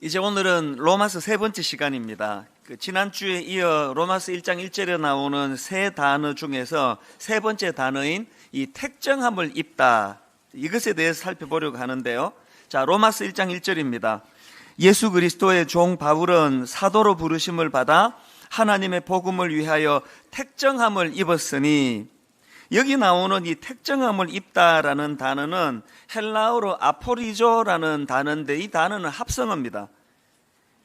이제 오늘은 로마서 세 번째 시간입니다. 지난주에 이어 로마서 1장 1절에 나오는 세 단어 중에서 세 번째 단어인 이 택정함을 입다, 이것에 대해서 살펴보려고 하는데요. 자, 로마서 1장 1절입니다. 예수 그리스도의 종 바울은 사도로 부르심을 받아 하나님의 복음을 위하여 택정함을 입었으니, 여기 나오는 이 택정함을 입다라는 단어는 헬라어로 아포리조라는 단어인데, 이 단어는 합성어입니다.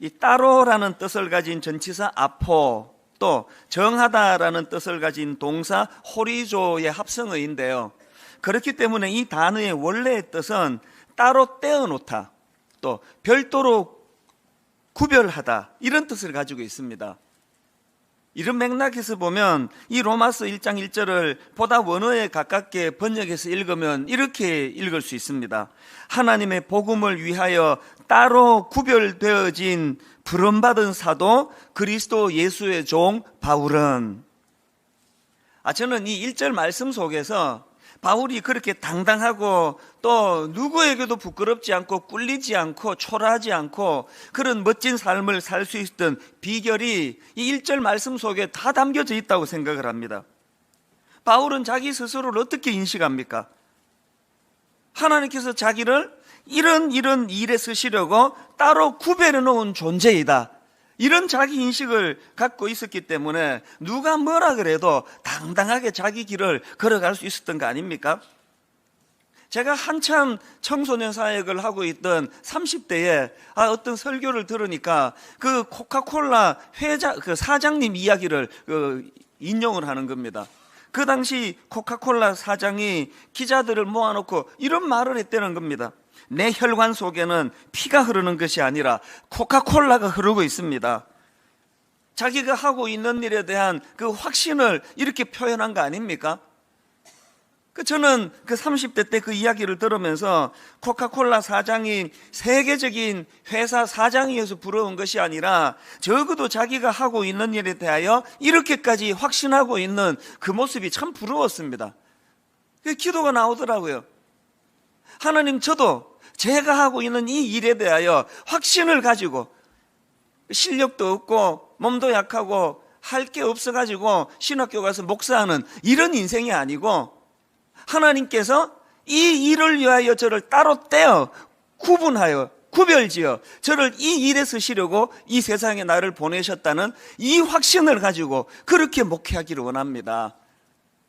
이 따로라는 뜻을 가진 전치사 아포, 또 정하다라는 뜻을 가진 동사 호리조의 합성어인데요. 그렇기 때문에 이 단어의 원래의 뜻은 따로 떼어놓다, 또 별도로 구별하다, 이런 뜻을 가지고 있습니다. 이런 맥락에서 보면 이 로마서 1장 1절을 보다 원어에 가깝게 번역해서 읽으면 이렇게 읽을 수 있습니다. 하나님의 복음을 위하여 따로 구별되어진 부름받은 사도 그리스도 예수의 종 바울은, 저는 이 1절 말씀 속에서 바울이 그렇게 당당하고 또 누구에게도 부끄럽지 않고 꿀리지 않고 초라하지 않고 그런 멋진 삶을 살 수 있었던 비결이 이 1절 말씀 속에 다 담겨져 있다고 생각을 합니다. 바울은 자기 스스로를 어떻게 인식합니까? 하나님께서 자기를 이런 일에 쓰시려고 따로 구별해 놓은 존재이다, 이런 자기 인식을 갖고 있었기 때문에 누가 뭐라 그래도 당당하게 자기 길을 걸어갈 수 있었던 거 아닙니까? 제가 한참 청소년 사역을 하고 있던 30대에 어떤 설교를 들으니까 그 코카콜라 사장님 이야기를 인용을 하는 겁니다. 그 당시 코카콜라 사장이 기자들을 모아놓고 이런 말을 했다는 겁니다. 내 혈관 속에는 피가 흐르는 것이 아니라 코카콜라가 흐르고 있습니다. 자기가 하고 있는 일에 대한 그 확신을 이렇게 표현한 거 아닙니까? 저는 그 30대 때 그 이야기를 들으면서 코카콜라 사장이 세계적인 회사 사장이어서 부러운 것이 아니라 적어도 자기가 하고 있는 일에 대하여 이렇게까지 확신하고 있는 그 모습이 참 부러웠습니다. 그 기도가 나오더라고요. 하나님, 저도 제가 하고 있는 이 일에 대하여 확신을 가지고, 실력도 없고 몸도 약하고 할 게 없어가지고 신학교 가서 목사하는 이런 인생이 아니고, 하나님께서 이 일을 위하여 저를 따로 떼어 구분하여 구별지어 저를 이 일에 쓰시려고 이 세상에 나를 보내셨다는 이 확신을 가지고 그렇게 목회하기를 원합니다.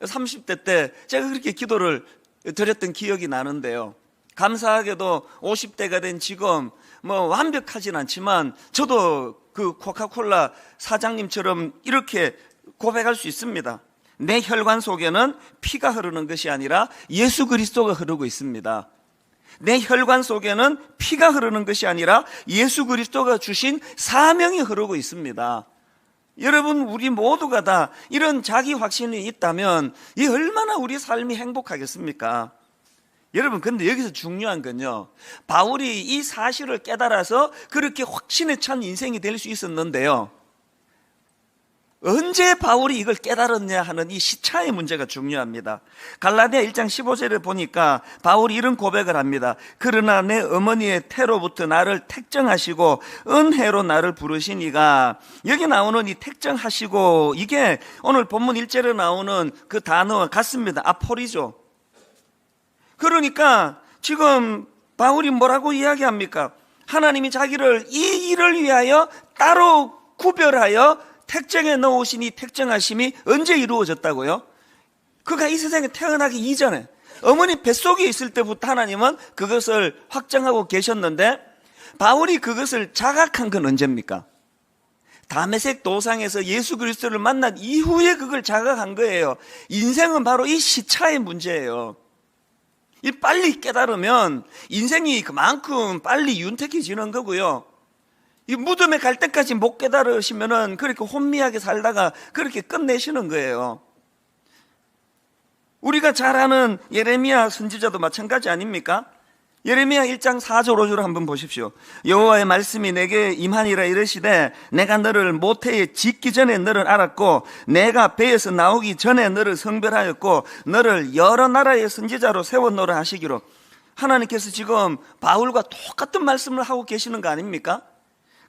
30대 때 제가 그렇게 기도를 드렸던 기억이 나는데요. 감사하게도 50대가 된 지금 완벽하진 않지만 저도 그 코카콜라 사장님처럼 이렇게 고백할 수 있습니다. 내 혈관 속에는 피가 흐르는 것이 아니라 예수 그리스도가 흐르고 있습니다. 내 혈관 속에는 피가 흐르는 것이 아니라 예수 그리스도가 주신 사명이 흐르고 있습니다. 여러분, 우리 모두가 다 이런 자기 확신이 있다면 이 얼마나 우리 삶이 행복하겠습니까? 여러분, 근데 여기서 중요한 건요, 바울이 이 사실을 깨달아서 그렇게 확신에 찬 인생이 될 수 있었는데요, 언제 바울이 이걸 깨달았냐 하는 이 시차의 문제가 중요합니다. 갈라디아 1장 15절에 보니까 바울이 이런 고백을 합니다. 그러나 내 어머니의 태로부터 나를 택정하시고 은혜로 나를 부르시니가, 여기 나오는 이 택정하시고, 이게 오늘 본문 1절에 나오는 그 단어와 같습니다. 아포리죠. 그러니까 지금 바울이 뭐라고 이야기합니까? 하나님이 자기를 이 일을 위하여 따로 구별하여 택정에 넣으신 이 택정하심이 언제 이루어졌다고요? 그가 이 세상에 태어나기 이전에 어머니 뱃속에 있을 때부터 하나님은 그것을 확정하고 계셨는데, 바울이 그것을 자각한 건 언제입니까? 다메섹 도상에서 예수 그리스도를 만난 이후에 그걸 자각한 거예요. 인생은 바로 이 시차의 문제예요. 이 빨리 깨달으면 인생이 그만큼 빨리 윤택해지는 거고요, 이 무덤에 갈 때까지 못 깨달으시면은 그렇게 혼미하게 살다가 그렇게 끝내시는 거예요. 우리가 잘 아는 예레미야 선지자도 마찬가지 아닙니까? 예레미야 1장 4절 5절 한번 보십시오. 여호와의 말씀이 내게 임하니라 이르시되, 내가 너를 모태에 짓기 전에 너를 알았고 내가 배에서 나오기 전에 너를 성별하였고 너를 여러 나라의 선지자로 세웠노라 하시기로. 하나님께서 지금 바울과 똑같은 말씀을 하고 계시는 거 아닙니까?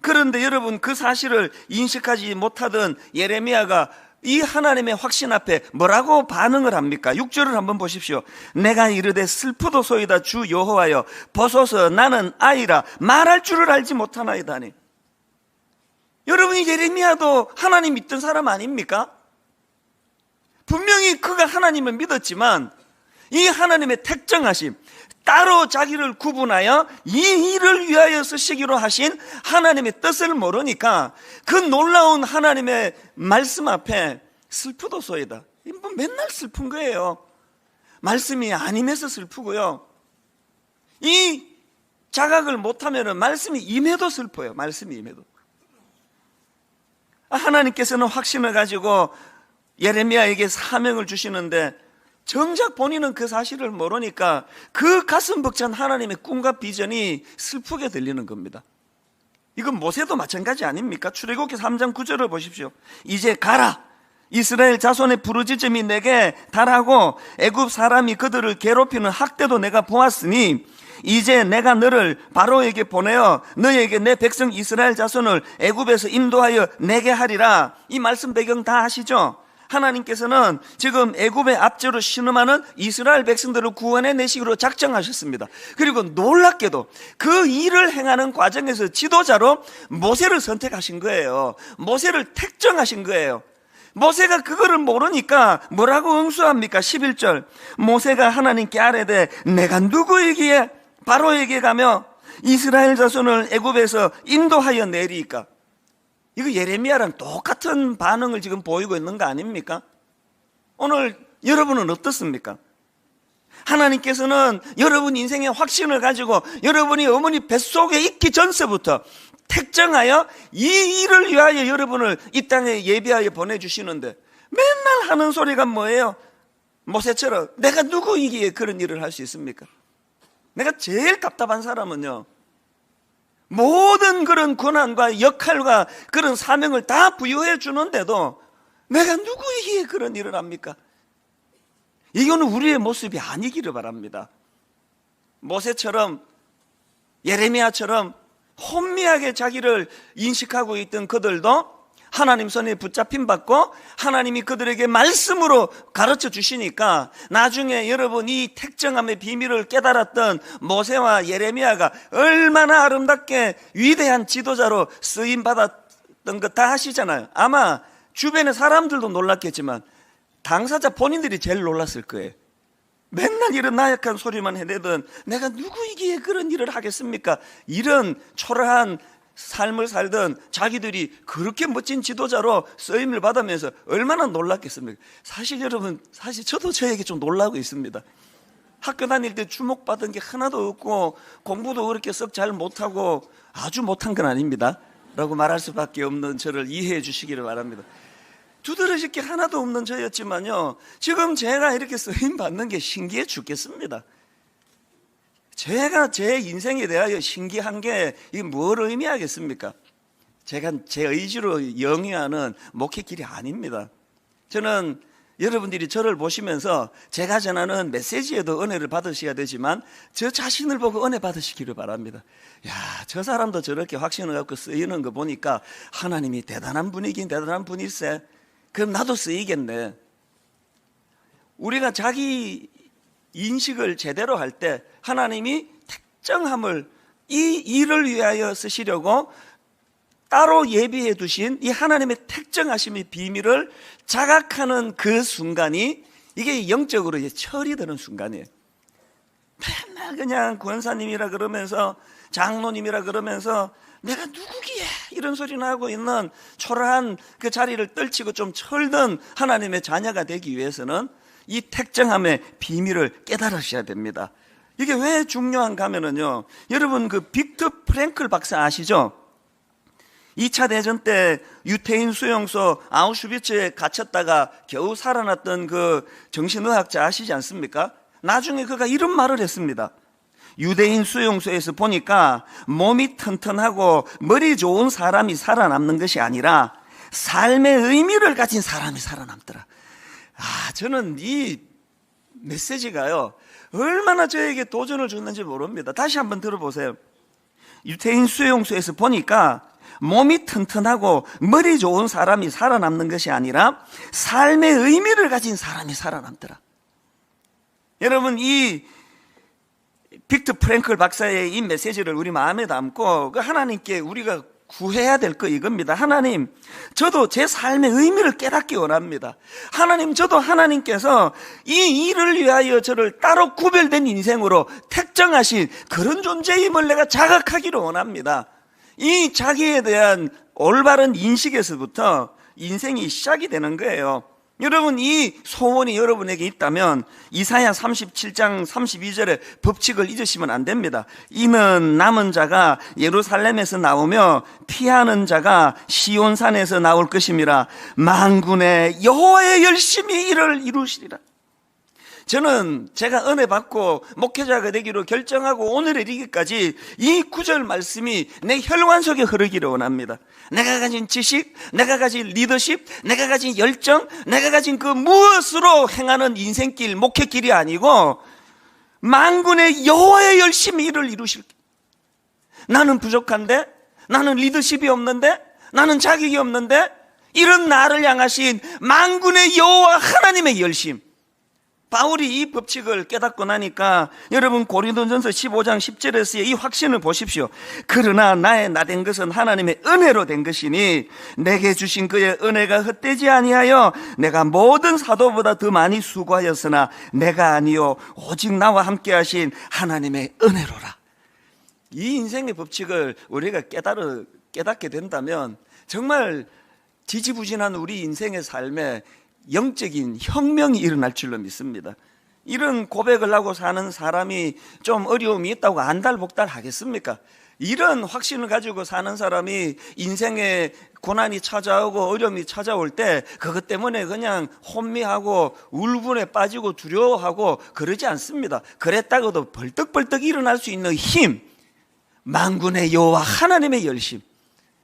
그런데 여러분, 그 사실을 인식하지 못하던 예레미야가 이 하나님의 확신 앞에 뭐라고 반응을 합니까? 6절을 한번 보십시오. 내가 이르되 슬프도소이다 주 여호와여 벗어서 나는 아이라 말할 줄을 알지 못하나이다니. 여러분이 예레미야도 하나님 믿던 사람 아닙니까? 분명히 그가 하나님을 믿었지만 이 하나님의 택정하심, 따로 자기를 구분하여 이 일을 위하여 쓰시기로 하신 하나님의 뜻을 모르니까 그 놀라운 하나님의 말씀 앞에 슬프도소이다. 뭐 맨날 슬픈 거예요. 말씀이 아님해서 슬프고요. 이 자각을 못하면 말씀이 임해도 슬퍼요. 말씀이 임해도. 하나님께서는 확신을 가지고 예레미야에게 사명을 주시는데 정작 본인은 그 사실을 모르니까 그 가슴 벅찬 하나님의 꿈과 비전이 슬프게 들리는 겁니다. 이건 모세도 마찬가지 아닙니까? 출애굽기 3장 9절을 보십시오. 이제 가라. 이스라엘 자손의 부르짖음이 내게 달하고 애굽 사람이 그들을 괴롭히는 학대도 내가 보았으니 이제 내가 너를 바로에게 보내어 너에게 내 백성 이스라엘 자손을 애굽에서 인도하여 내게 하리라. 이 말씀 배경 다 아시죠? 하나님께서는 지금 애굽의 압제로 신음하는 이스라엘 백성들을 구원해내시기로 작정하셨습니다. 그리고 놀랍게도 그 일을 행하는 과정에서 지도자로 모세를 선택하신 거예요. 모세를 택정하신 거예요. 모세가 그거를 모르니까 뭐라고 응수합니까? 11절 모세가 하나님께 아뢰되 내가 누구이기에 바로에게 가며 이스라엘 자손을 애굽에서 인도하여 내리이까. 이거 예레미야랑 똑같은 반응을 지금 보이고 있는 거 아닙니까? 오늘 여러분은 어떻습니까? 하나님께서는 여러분 인생의 확신을 가지고 여러분이 어머니 뱃속에 있기 전서부터 택정하여 이 일을 위하여 여러분을 이 땅에 예비하여 보내주시는데 맨날 하는 소리가 뭐예요? 모세처럼 내가 누구이기에 그런 일을 할 수 있습니까? 내가 제일 답답한 사람은요, 모든 그런 권한과 역할과 그런 사명을 다 부여해 주는데도 내가 누구이기에 그런 일을 합니까? 이거는 우리의 모습이 아니기를 바랍니다. 모세처럼 예레미야처럼 혼미하게 자기를 인식하고 있던 그들도 하나님 손에 붙잡힘 받고 하나님이 그들에게 말씀으로 가르쳐 주시니까 나중에 여러분 이 택정함의 비밀을 깨달았던 모세와 예레미야가 얼마나 아름답게 위대한 지도자로 쓰임 받았던 거 다 아시잖아요. 아마 주변의 사람들도 놀랐겠지만 당사자 본인들이 제일 놀랐을 거예요. 맨날 이런 나약한 소리만 해대던 내가 누구이기에 그런 일을 하겠습니까? 이런 초라한 삶을 살던 자기들이 그렇게 멋진 지도자로 쓰임을 받으면서 얼마나 놀랐겠습니까? 사실 여러분, 사실 저도 저에게 좀 놀라고 있습니다. 학교 다닐 때 주목받은 게 하나도 없고 공부도 그렇게 썩 잘 못하고 아주 못한 건 아닙니다 라고 말할 수밖에 없는 저를 이해해 주시기를 바랍니다. 두드러질 게 하나도 없는 저였지만요, 지금 제가 이렇게 쓰임 받는 게 신기해 죽겠습니다. 제가 제 인생에 대하여 신기한 게 이게 뭘 의미하겠습니까? 제가 제 의지로 영위하는 목회 길이 아닙니다. 저는 여러분들이 저를 보시면서 제가 전하는 메시지에도 은혜를 받으셔야 되지만 저 자신을 보고 은혜 받으시기를 바랍니다. 야, 저 사람도 저렇게 확신을 갖고 쓰이는 거 보니까 하나님이 대단한 분이긴 대단한 분일세. 그럼 나도 쓰이겠네. 우리가 자기 인식을 제대로 할 때 하나님이 택정함을 이 일을 위하여 쓰시려고 따로 예비해 두신 이 하나님의 택정하심의 비밀을 자각하는 그 순간이 이게 영적으로 철이 드는 순간이에요. 맨날 그냥 권사님이라 그러면서 장로님이라 그러면서 내가 누구기에 이런 소리나 하고 있는 초라한 그 자리를 떨치고 좀 철든 하나님의 자녀가 되기 위해서는 이 택정함의 비밀을 깨달으셔야 됩니다. 이게 왜 중요한가 하면요, 여러분 그 빅터 프랭클 박사 아시죠? 2차 대전 때 유태인 수용소 아우슈비츠에 갇혔다가 겨우 살아났던 그 정신의학자 아시지 않습니까? 나중에 그가 이런 말을 했습니다. 유대인 수용소에서 보니까 몸이 튼튼하고 머리 좋은 사람이 살아남는 것이 아니라 삶의 의미를 가진 사람이 살아남더라. 저는 이 메시지가요, 얼마나 저에게 도전을 줬는지 모릅니다. 다시 한번 들어보세요. 유태인 수용소에서 보니까 몸이 튼튼하고 머리 좋은 사람이 살아남는 것이 아니라 삶의 의미를 가진 사람이 살아남더라. 여러분, 이 빅터 프랭클 박사의 이 메시지를 우리 마음에 담고 그 하나님께 우리가 구해야 될 거 이겁니다. 하나님, 저도 제 삶의 의미를 깨닫기 원합니다. 하나님, 저도 하나님께서 이 일을 위하여 저를 따로 구별된 인생으로 택정하신 그런 존재임을 내가 자각하기를 원합니다. 이 자기에 대한 올바른 인식에서부터 인생이 시작이 되는 거예요. 여러분, 이 소원이 여러분에게 있다면 이사야 37장 32절의 법칙을 잊으시면 안 됩니다. 이는 남은 자가 예루살렘에서 나오며 피하는 자가 시온산에서 나올 것임이라. 만군의 여호와의 열심히 이를 이루시리라. 저는 제가 은혜 받고 목회자가 되기로 결정하고 오늘에 이르기까지 이 구절 말씀이 내 혈관 속에 흐르기를 원합니다. 내가 가진 지식, 내가 가진 리더십, 내가 가진 열정, 내가 가진 그 무엇으로 행하는 인생길, 목회길이 아니고 만군의 여호와의 열심히 이를 이루실게. 나는 부족한데, 나는 리더십이 없는데, 나는 자격이 없는데, 이런 나를 향하신 만군의 여호와 하나님의 열심. 바울이 이 법칙을 깨닫고 나니까 여러분 고린도전서 15장 10절에서의 이 확신을 보십시오. 그러나 나의 나된 것은 하나님의 은혜로 된 것이니 내게 주신 그의 은혜가 헛되지 아니하여 내가 모든 사도보다 더 많이 수고하였으나 내가 아니요 오직 나와 함께 하신 하나님의 은혜로라. 이 인생의 법칙을 우리가 깨닫게 된다면 정말 지지부진한 우리 인생의 삶에 영적인 혁명이 일어날 줄로 믿습니다. 이런 고백을 하고 사는 사람이 좀 어려움이 있다고 안달복달 하겠습니까? 이런 확신을 가지고 사는 사람이 인생에 고난이 찾아오고 어려움이 찾아올 때 그것 때문에 그냥 혼미하고 울분에 빠지고 두려워하고 그러지 않습니다. 그랬다고도 벌떡벌떡 일어날 수 있는 힘, 만군의 여호와 하나님의 열심.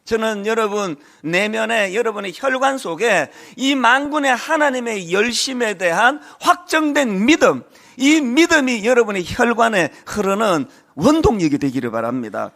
저는 여러분 내면에 여러분의 혈관 속에 이 만군의 하나님의 열심에 대한 확정된 믿음, 이 믿음이 여러분의 혈관에 흐르는 원동력이 되기를 바랍니다.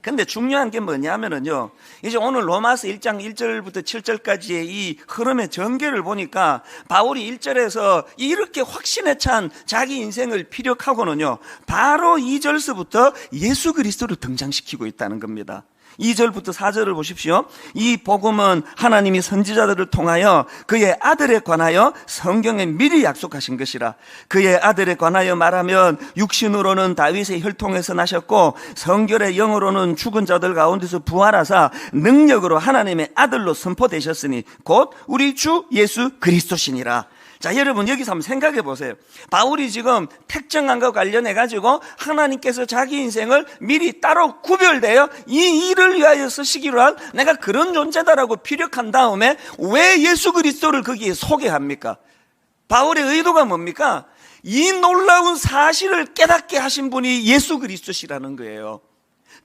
근데 중요한 게 뭐냐면요, 이제 오늘 로마서 1장 1절부터 7절까지의 이 흐름의 전개를 보니까 바울이 1절에서 이렇게 확신에 찬 자기 인생을 피력하고는요, 바로 2절서부터 예수 그리스도를 등장시키고 있다는 겁니다. 2절부터 4절을 보십시오. 이 복음은 하나님이 선지자들을 통하여 그의 아들에 관하여 성경에 미리 약속하신 것이라. 그의 아들에 관하여 말하면 육신으로는 다윗의 혈통에서 나셨고 성결의 영으로는 죽은 자들 가운데서 부활하사 능력으로 하나님의 아들로 선포되셨으니 곧 우리 주 예수 그리스도시니라. 자, 여러분 여기서 한번 생각해 보세요. 바울이 지금 택정한과 관련해 가지고 하나님께서 자기 인생을 미리 따로 구별되어 이 일을 위하여 쓰시기로 한 내가 그런 존재다라고 피력한 다음에 왜 예수 그리스도를 거기에 소개합니까? 바울의 의도가 뭡니까? 이 놀라운 사실을 깨닫게 하신 분이 예수 그리스도시라는 거예요.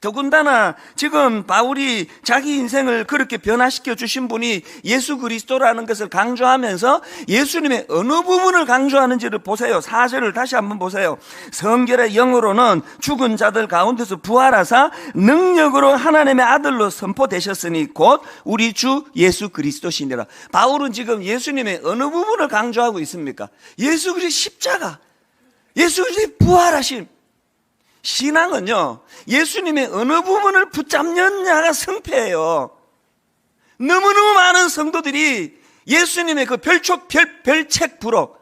더군다나 지금 바울이 자기 인생을 그렇게 변화시켜 주신 분이 예수 그리스도라는 것을 강조하면서 예수님의 어느 부분을 강조하는지를 보세요. 4절을 다시 한번 보세요. 성결의 영으로는 죽은 자들 가운데서 부활하사 능력으로 하나님의 아들로 선포되셨으니 곧 우리 주 예수 그리스도시니라. 바울은 지금 예수님의 어느 부분을 강조하고 있습니까? 예수 그리스도의 십자가, 예수 그리스도의 부활하심. 신앙은요, 예수님의 어느 부분을 붙잡느냐가 승패예요. 너무너무 많은 성도들이 예수님의 그 별책 부록,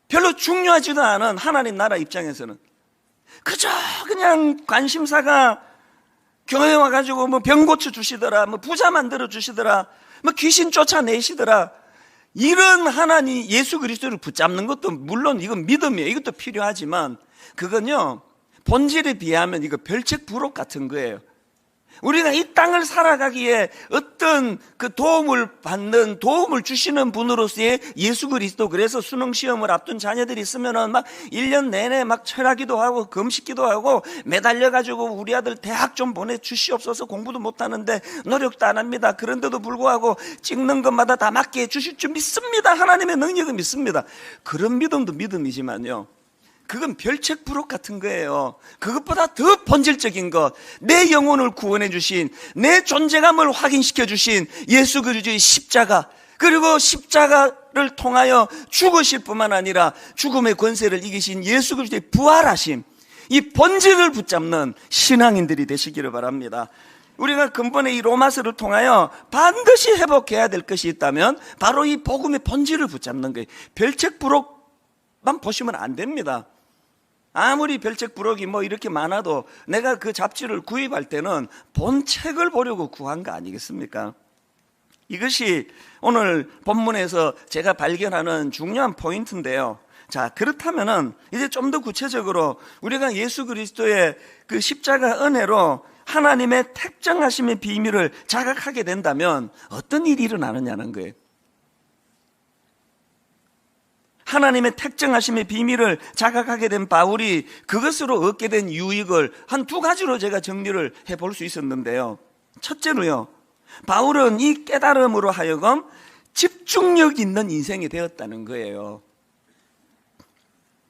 별로 중요하지도 않은 하나님 나라 입장에서는 그저 그냥 관심사가 교회 와가지고 뭐 병 고쳐 주시더라, 뭐 부자 만들어 주시더라, 뭐 귀신 쫓아내시더라, 이런 하나님 예수 그리스도를 붙잡는 것도 물론 이건 믿음이에요. 이것도 필요하지만 그건요, 본질에 비하면 이거 별책 부록 같은 거예요. 우리가 이 땅을 살아가기에 어떤 그 도움을 주시는 분으로서의 예수 그리스도. 그래서 수능 시험을 앞둔 자녀들이 있으면은 막 1년 내내 막 철학기도 하고 금식기도 하고 매달려가지고 우리 아들 대학 좀 보내주시옵소서, 공부도 못하는데 노력도 안 합니다. 그런데도 불구하고 찍는 것마다 다 맞게 해주실 줄 믿습니다. 하나님의 능력을 믿습니다. 그런 믿음도 믿음이지만요, 그건 별책부록 같은 거예요. 그것보다 더 본질적인 것, 내 영혼을 구원해 주신, 내 존재감을 확인시켜 주신 예수 그리스도의 십자가, 그리고 십자가를 통하여 죽으실 뿐만 아니라 죽음의 권세를 이기신 예수 그리스도의 부활하심, 이 본질을 붙잡는 신앙인들이 되시기를 바랍니다. 우리가 근본의 이 로마서를 통하여 반드시 회복해야 될 것이 있다면 바로 이 복음의 본질을 붙잡는 거예요. 별책부록만 보시면 안 됩니다. 아무리 별책부록이 뭐 이렇게 많아도 내가 그 잡지를 구입할 때는 본책을 보려고 구한 거 아니겠습니까? 이것이 오늘 본문에서 제가 발견하는 중요한 포인트인데요. 자, 그렇다면은 이제 좀 더 구체적으로 우리가 예수 그리스도의 그 십자가 은혜로 하나님의 택정하심의 비밀을 자각하게 된다면 어떤 일이 일어나느냐는 거예요. 하나님의 택정하심의 비밀을 자각하게 된 바울이 그것으로 얻게 된 유익을 한 두 가지로 제가 정리를 해볼 수 있었는데요. 첫째로요, 바울은 이 깨달음으로 하여금 집중력 있는 인생이 되었다는 거예요.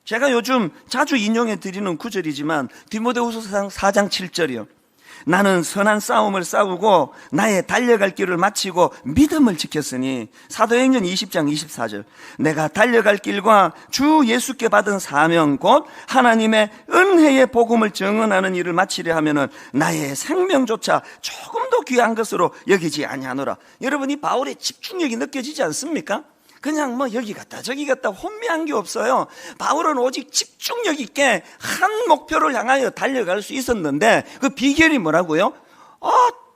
제가 요즘 자주 인용해 드리는 구절이지만 디모데후서 4장 7절이요. 나는 선한 싸움을 싸우고 나의 달려갈 길을 마치고 믿음을 지켰으니, 사도행전 20장 24절, 내가 달려갈 길과 주 예수께 받은 사명 곧 하나님의 은혜의 복음을 증언하는 일을 마치려 하면은 나의 생명조차 조금 더 귀한 것으로 여기지 아니하노라. 여러분, 이 바울의 집중력이 느껴지지 않습니까? 그냥 뭐 여기 갔다 저기 갔다 혼미한 게 없어요. 바울은 오직 집중력 있게 한 목표를 향하여 달려갈 수 있었는데 그 비결이 뭐라고요?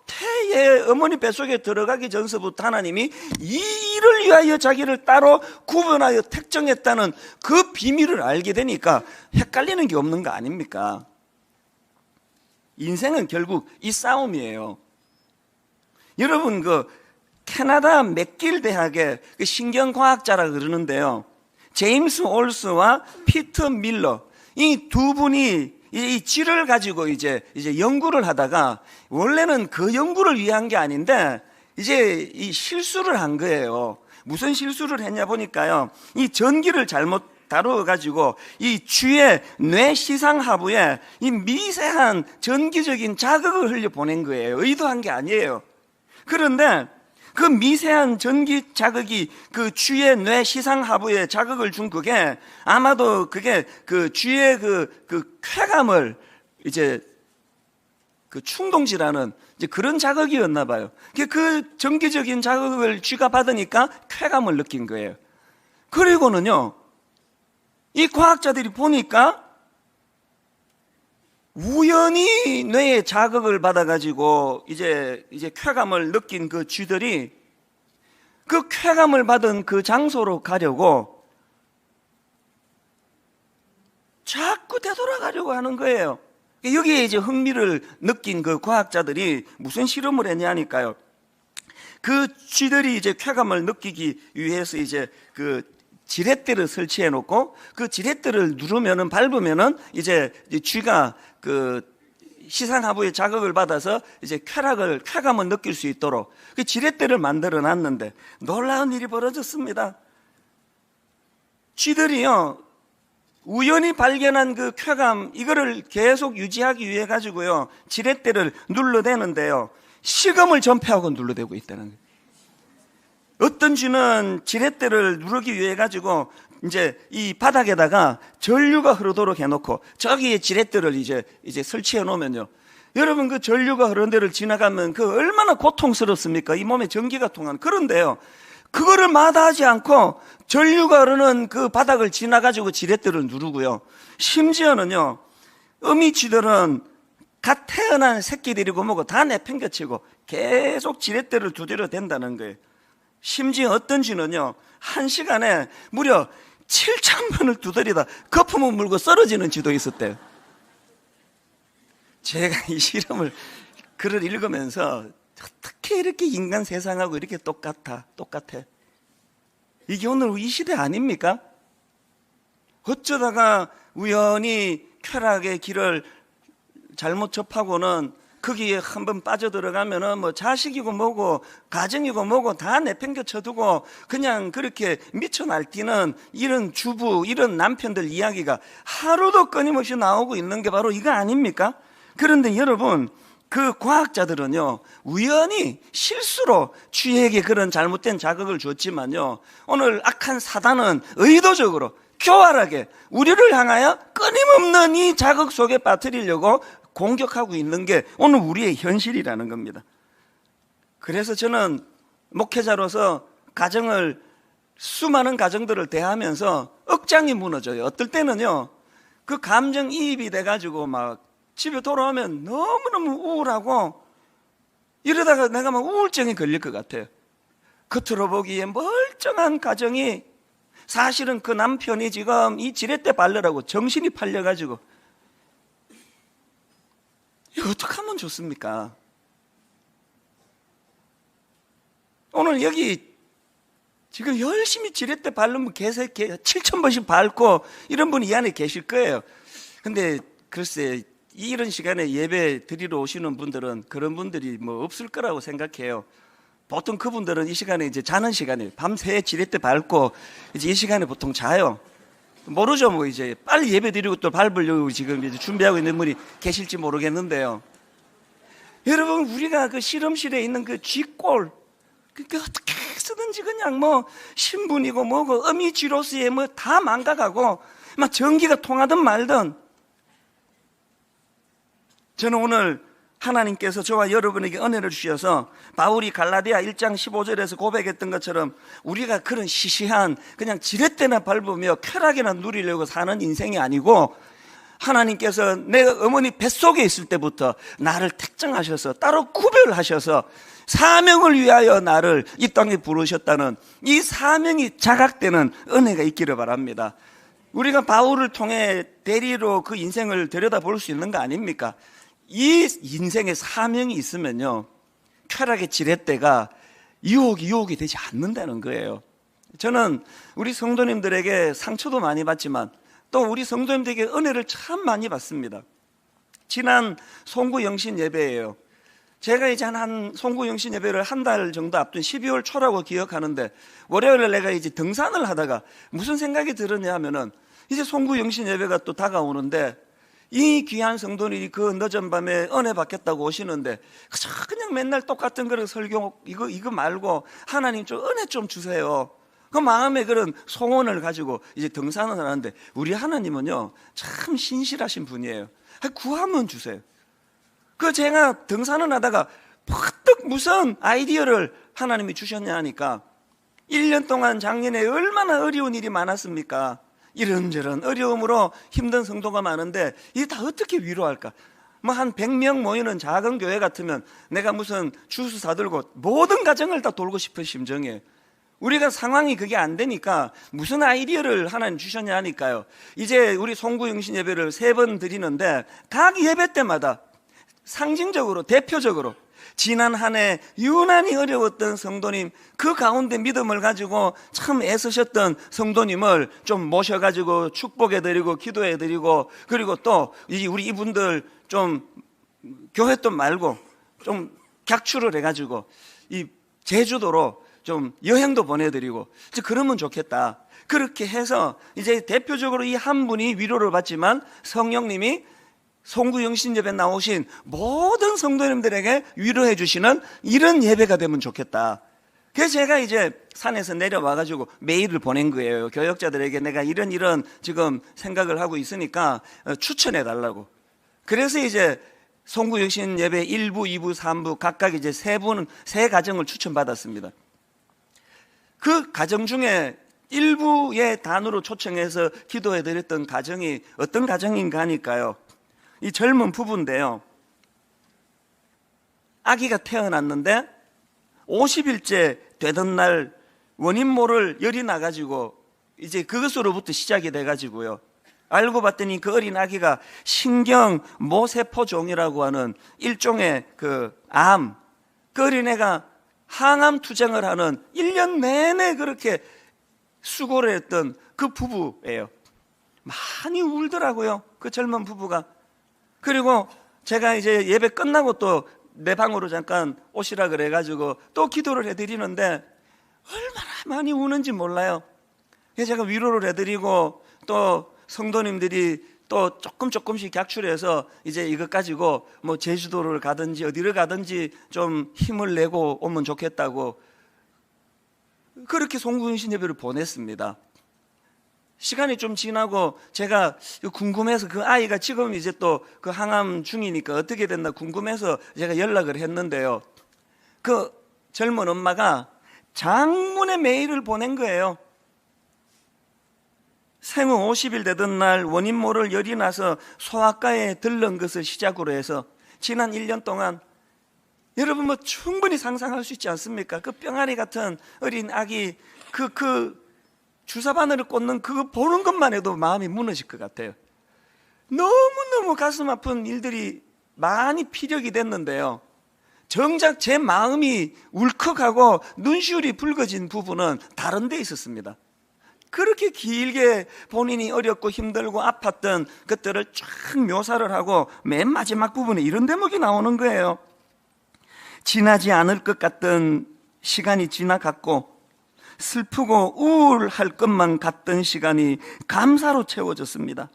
태의 어머니 뱃속에 들어가기 전서부터 하나님이 이 일을 위하여 자기를 따로 구분하여 택정했다는 그 비밀을 알게 되니까 헷갈리는 게 없는 거 아닙니까? 인생은 결국 이 싸움이에요. 여러분, 캐나다 맥길 대학의 신경과학자라 그러는데요, 제임스 올스와 피터 밀러, 이 두 분이 이 질을 가지고 이제 연구를 하다가 원래는 그 연구를 위한 게 아닌데 이제 이 실수를 한 거예요. 무슨 실수를 했냐 보니까요, 이 전기를 잘못 다루어가지고 이 쥐의 뇌 시상 하부에 이 미세한 전기적인 자극을 흘려 보낸 거예요. 의도한 게 아니에요. 그런데 그 미세한 전기 자극이 그 쥐의 뇌 시상 하부에 자극을 준 그게 아마도 그게 그 쥐의 그 쾌감을 이제 충동질하는 이제 그런 자극이었나 봐요. 그 전기적인 자극을 쥐가 받으니까 쾌감을 느낀 거예요. 그리고는요, 이 과학자들이 보니까 우연히 뇌에 자극을 받아가지고 이제 쾌감을 느낀 그 쥐들이 그 쾌감을 받은 그 장소로 가려고 자꾸 되돌아가려고 하는 거예요. 여기에 이제 흥미를 느낀 그 과학자들이 무슨 실험을 했냐니까요. 그 쥐들이 이제 쾌감을 느끼기 위해서 이제 그 지렛대를 설치해 놓고 그 지렛대를 누르면은 밟으면은 이제 쥐가 그 시상하부에 자극을 받아서 이제 쾌감을 느낄 수 있도록 그 지렛대를 만들어 놨는데 놀라운 일이 벌어졌습니다. 쥐들이요, 우연히 발견한 그 쾌감, 이거를 계속 유지하기 위해 가지고요, 지렛대를 눌러대는데요, 식음을 전폐하고 눌러대고 있다는 거예요. 어떤 쥐는 지렛대를 누르기 위해 가지고 이제 이 바닥에다가 전류가 흐르도록 해놓고 저기에 지렛대를 이제 설치해 놓으면요, 여러분, 그 전류가 흐르는 데를 지나가면 그 얼마나 고통스럽습니까? 이 몸에 전기가 통하는. 그런데요, 그거를 마다하지 않고 전류가 흐르는 그 바닥을 지나가지고 지렛대를 누르고요, 심지어는요, 어미쥐들은 갓 태어난 새끼들이고 뭐고 다 내팽개치고 계속 지렛대를 두드려 댄다는 거예요. 심지어 어떤 쥐는요, 한 시간에 무려 7,000번을 두드리다 거품을 물고 쓰러지는 쥐도 있었대요. 제가 이 실험을 글을 읽으면서 어떻게 이렇게 인간 세상하고 이렇게 똑같아. 이게 오늘 이 시대 아닙니까? 어쩌다가 우연히 쾌락의 길을 잘못 접하고는 거기에 한번 빠져들어가면은 뭐 자식이고 뭐고 가정이고 뭐고 다 내팽겨 쳐두고 그냥 그렇게 미쳐 날뛰는 이런 주부, 이런 남편들 이야기가 하루도 끊임없이 나오고 있는 게 바로 이거 아닙니까? 그런데 여러분, 그 과학자들은요, 우연히 실수로 쥐에게 그런 잘못된 자극을 줬지만요, 오늘 악한 사단은 의도적으로 교활하게 우리를 향하여 끊임없는 이 자극 속에 빠뜨리려고 공격하고 있는 게 오늘 우리의 현실이라는 겁니다. 그래서 저는 목회자로서 수많은 가정들을 대하면서 억장이 무너져요. 어떨 때는요, 그 감정이입이 돼가지고 막 집에 돌아오면 너무너무 우울하고 이러다가 내가 막 우울증이 걸릴 것 같아요. 겉으로 보기에 멀쩡한 가정이 사실은 그 남편이 지금 이 지렛대 발르라고 정신이 팔려가지고 이거 어떻게 하면 좋습니까? 오늘 여기 지금 열심히 지렛대 바르면 계속 7,000번씩 밟고 이런 분이 이 안에 계실 거예요. 근데 글쎄 이런 시간에 예배 드리러 오시는 분들은 그런 분들이 뭐 없을 거라고 생각해요. 보통 그분들은 이 시간에 이제 자는 시간이에요. 밤새 지렛대 밟고 이제 이 시간에 보통 자요. 모르죠. 뭐 이제 빨리 예배 드리고 또 밟으려고 지금 이제 준비하고 있는 분이 계실지 모르겠는데요. 여러분, 우리가 그 실험실에 있는 그 쥐꼴, 그러니까 어떻게 쓰든지 그냥 뭐 신분이고 뭐고 어미쥐로스에 뭐 다 망가가고 막 전기가 통하든 말든, 저는 오늘 하나님께서 저와 여러분에게 은혜를 주셔서 바울이 갈라디아 1장 15절에서 고백했던 것처럼 우리가 그런 시시한 그냥 지렛대나 밟으며 쾌락이나 누리려고 사는 인생이 아니고, 하나님께서 내 어머니 뱃속에 있을 때부터 나를 택정하셔서 따로 구별하셔서 사명을 위하여 나를 이 땅에 부르셨다는 이 사명이 자각되는 은혜가 있기를 바랍니다. 우리가 바울을 통해 대리로 그 인생을 들여다볼 수 있는 거 아닙니까? 이 인생의 사명이 있으면요, 쾌락의 지렛대가 유혹이 되지 않는다는 거예요. 저는 우리 성도님들에게 상처도 많이 받지만 또 우리 성도님들에게 은혜를 참 많이 받습니다. 지난 송구 영신 예배예요. 제가 이제 한 송구 영신 예배를 한 달 정도 앞둔 12월 초라고 기억하는데, 월요일에 내가 이제 등산을 하다가 무슨 생각이 들었냐 하면은 이제 송구 영신 예배가 또 다가오는데 이 귀한 성도들이 그 늦은 밤에 은혜 받겠다고 오시는데 그냥 맨날 똑같은 그런 설교 이거 말고 하나님 좀 은혜 좀 주세요. 그 마음에 그런 소원을 가지고 이제 등산을 하는데, 우리 하나님은요 참 신실하신 분이에요. 구하면 주세요. 그 제가 등산을 하다가 퍼뜩 무슨 아이디어를 하나님이 주셨냐 하니까, 1년 동안 작년에 얼마나 어려운 일이 많았습니까? 이런저런 어려움으로 힘든 성도가 많은데 이게 다 어떻게 위로할까? 뭐 한 100명 모이는 작은 교회 같으면 내가 무슨 주스 사들고 모든 가정을 다 돌고 싶은 심정이에요. 우리가 상황이 그게 안 되니까 무슨 아이디어를 하나님 주셨냐 하니까요, 이제 우리 송구 영신 예배를 3번 드리는데 각 예배 때마다 상징적으로 대표적으로 지난 한 해 유난히 어려웠던 성도님, 그 가운데 믿음을 가지고 참 애쓰셨던 성도님을 좀 모셔가지고 축복해드리고 기도해드리고, 그리고 또 우리 이분들 좀 교회 돈 말고 좀 객출을 해가지고 이 제주도로 좀 여행도 보내드리고 그러면 좋겠다. 그렇게 해서 이제 대표적으로 이 한 분이 위로를 받지만 성령님이 송구 영신 예배 나오신 모든 성도님들에게 위로해 주시는 이런 예배가 되면 좋겠다. 그래서 제가 이제 산에서 내려와가지고 메일을 보낸 거예요. 교역자들에게 내가 이런 지금 생각을 하고 있으니까 추천해 달라고. 그래서 이제 송구 영신 예배 1부, 2부, 3부 각각 이제 세 가정을 추천받았습니다. 그 가정 중에 일부의 단으로 초청해서 기도해 드렸던 가정이 어떤 가정인가 하니까요, 이 젊은 부부인데요, 아기가 태어났는데 50일째 되던 날 원인 모를 열이 나가지고 이제 그것으로부터 시작이 돼가지고요, 알고 봤더니 그 어린 아기가 신경모세포종이라고 하는 일종의 그 어린애가 항암 투쟁을 하는 1년 내내 그렇게 수고를 했던 그 부부예요. 많이 울더라고요, 그 젊은 부부가. 그리고 제가 이제 예배 끝나고 또 내 방으로 잠깐 오시라 그래가지고 또 기도를 해드리는데 얼마나 많이 우는지 몰라요. 그래서 제가 위로를 해드리고 또 성도님들이 또 조금씩 객출해서 이제 이것 가지고 뭐 제주도를 가든지 어디를 가든지 좀 힘을 내고 오면 좋겠다고 그렇게 송구인신 예배를 보냈습니다. 시간이 좀 지나고 제가 궁금해서 그 아이가 지금 이제 또 그 항암 중이니까 어떻게 됐나 궁금해서 제가 연락을 했는데요. 그 젊은 엄마가 장문의 메일을 보낸 거예요. 생후 50일 되던 날 원인 모를 열이 나서 소아과에 들른 것을 시작으로 해서 지난 1년 동안 여러분 뭐 충분히 상상할 수 있지 않습니까? 그 뿅아리 같은 어린 아기 그 주사 바늘을 꽂는 그거 보는 것만 해도 마음이 무너질 것 같아요. 너무너무 가슴 아픈 일들이 많이 피력이 됐는데요. 정작 제 마음이 울컥하고 눈시울이 붉어진 부분은 다른 데 있었습니다. 그렇게 길게 본인이 어렵고 힘들고 아팠던 것들을 쫙 묘사를 하고 맨 마지막 부분에 이런 대목이 나오는 거예요. 지나지 않을 것 같던 시간이 지나갔고 슬프고 우울할 것만 같던 시간이 감사로 채워졌습니다.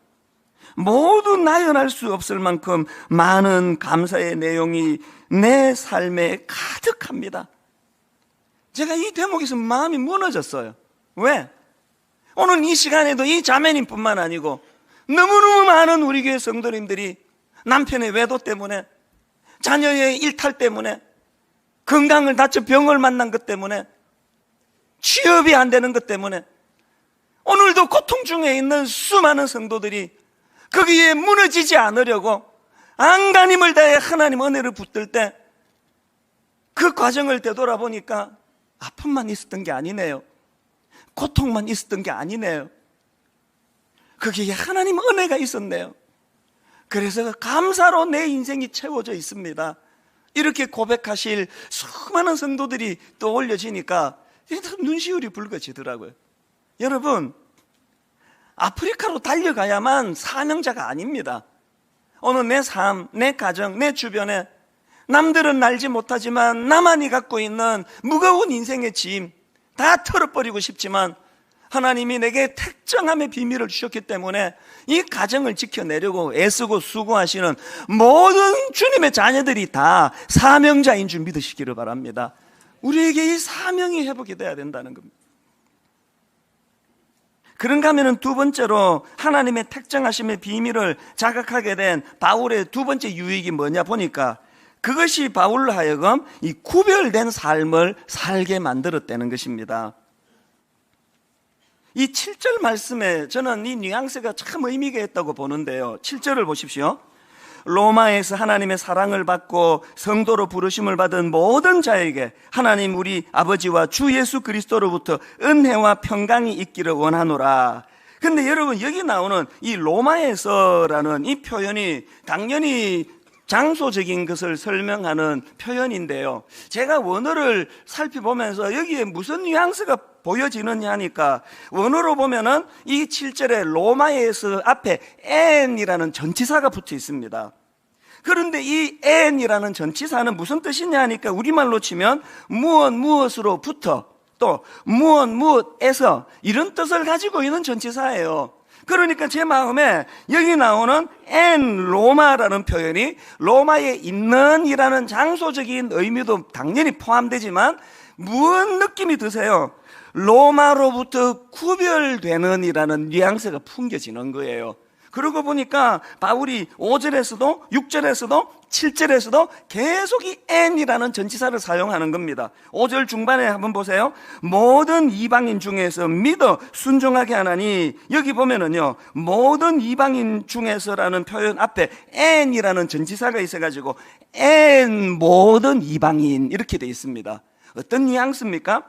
모두 나열할 수 없을 만큼 많은 감사의 내용이 내 삶에 가득합니다. 제가 이 대목에서 마음이 무너졌어요. 왜? 오늘 이 시간에도 이 자매님뿐만 아니고 너무너무 많은 우리 교회 성도님들이 남편의 외도 때문에, 자녀의 일탈 때문에, 건강을 다쳐 병을 만난 것 때문에, 취업이 안 되는 것 때문에 오늘도 고통 중에 있는 수많은 성도들이 거기에 무너지지 않으려고 안간힘을 다해 하나님 은혜를 붙들 때 그 과정을 되돌아보니까 아픔만 있었던 게 아니네요. 고통만 있었던 게 아니네요. 거기에 하나님 은혜가 있었네요. 그래서 감사로 내 인생이 채워져 있습니다. 이렇게 고백하실 수많은 성도들이 또 올려지니까 눈시울이 붉어지더라고요. 여러분, 아프리카로 달려가야만 사명자가 아닙니다. 오늘 내 삶, 내 가정, 내 주변에 남들은 알지 못하지만 나만이 갖고 있는 무거운 인생의 짐 다 털어버리고 싶지만 하나님이 내게 택정함의 비밀을 주셨기 때문에 이 가정을 지켜내려고 애쓰고 수고하시는 모든 주님의 자녀들이 다 사명자인 줄 믿으시기를 바랍니다. 우리에게 이 사명이 회복이 돼야 된다는 겁니다. 그런가 하면 두 번째로 하나님의 택정하심의 비밀을 자각하게 된 바울의 두 번째 유익이 뭐냐 보니까 그것이 바울로 하여금 이 구별된 삶을 살게 만들었다는 것입니다. 이 7절 말씀에 저는 이 뉘앙스가 참 의미가 있다고 보는데요. 7절을 보십시오. 로마에서 하나님의 사랑을 받고 성도로 부르심을 받은 모든 자에게 하나님 우리 아버지와 주 예수 그리스도로부터 은혜와 평강이 있기를 원하노라. 근데 여러분, 여기 나오는 이 로마에서라는 이 표현이 당연히 장소적인 것을 설명하는 표현인데요. 제가 원어를 살펴보면서 여기에 무슨 뉘앙스가 보여지느냐 하니까 원어로 보면은 이 7절에 로마에서 앞에 n이라는 전치사가 붙어 있습니다. 그런데 이 n이라는 전치사는 무슨 뜻이냐 하니까 우리말로 치면 무엇으로부터 또 무엇에서 이런 뜻을 가지고 있는 전치사예요. 그러니까 제 마음에 여기 나오는 로마라는 표현이 로마에 있는 이라는 장소적인 의미도 당연히 포함되지만 무슨 느낌이 드세요? 로마로부터 구별되는 이라는 뉘앙스가 풍겨지는 거예요. 그러고 보니까 바울이 5절에서도 6절에서도 7절에서도 계속 이 n이라는 전치사를 사용하는 겁니다. 5절 중반에 한번 보세요. 모든 이방인 중에서 믿어 순종하게 하나니, 여기 보면은요 모든 이방인 중에서라는 표현 앞에 n이라는 전치사가 있어가지고 모든 이방인 이렇게 되어 있습니다. 어떤 뉘앙스입니까?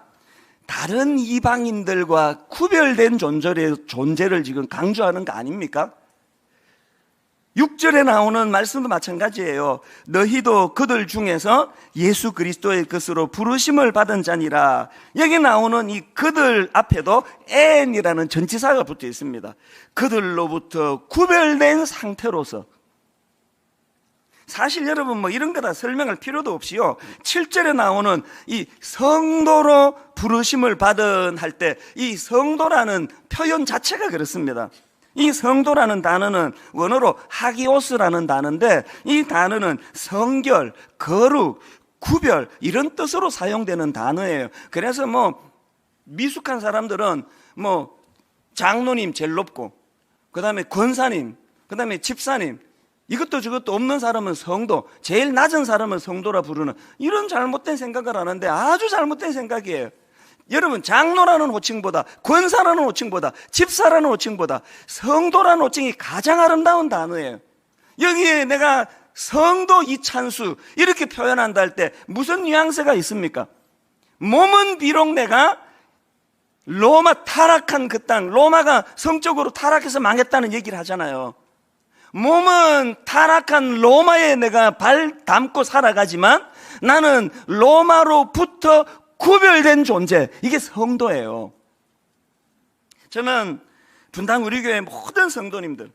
다른 이방인들과 구별된 존재를 지금 강조하는 거 아닙니까? 6절에 나오는 말씀도 마찬가지예요. 너희도 그들 중에서 예수 그리스도의 것으로 부르심을 받은 자니라. 여기 나오는 이 그들 앞에도 n이라는 전치사가 붙어 있습니다. 그들로부터 구별된 상태로서 사실 여러분 뭐 이런 거 다 설명할 필요도 없이요, 7절에 나오는 이 성도로 부르심을 받은 할 때 이 성도라는 표현 자체가 그렇습니다. 이 성도라는 단어는 원어로 하기오스라는 단어인데, 이 단어는 성결, 거룩, 구별 이런 뜻으로 사용되는 단어예요. 그래서 뭐 미숙한 사람들은 뭐 장로님 제일 높고, 그 다음에 권사님, 그 다음에 집사님, 이것도 저것도 없는 사람은 성도, 제일 낮은 사람은 성도라 부르는 이런 잘못된 생각을 하는데 아주 잘못된 생각이에요. 여러분, 장로라는 호칭보다, 권사라는 호칭보다, 집사라는 호칭보다 성도라는 호칭이 가장 아름다운 단어예요. 여기에 내가 성도 이찬수 이렇게 표현한다 할 때 무슨 뉘앙스가 있습니까? 몸은 비록 내가 로마 타락한 그 땅, 로마가 성적으로 타락해서 망했다는 얘기를 하잖아요. 몸은 타락한 로마에 내가 발 담고 살아가지만 나는 로마로부터 구별된 존재, 이게 성도예요. 저는 분당 우리 교회 모든 성도님들,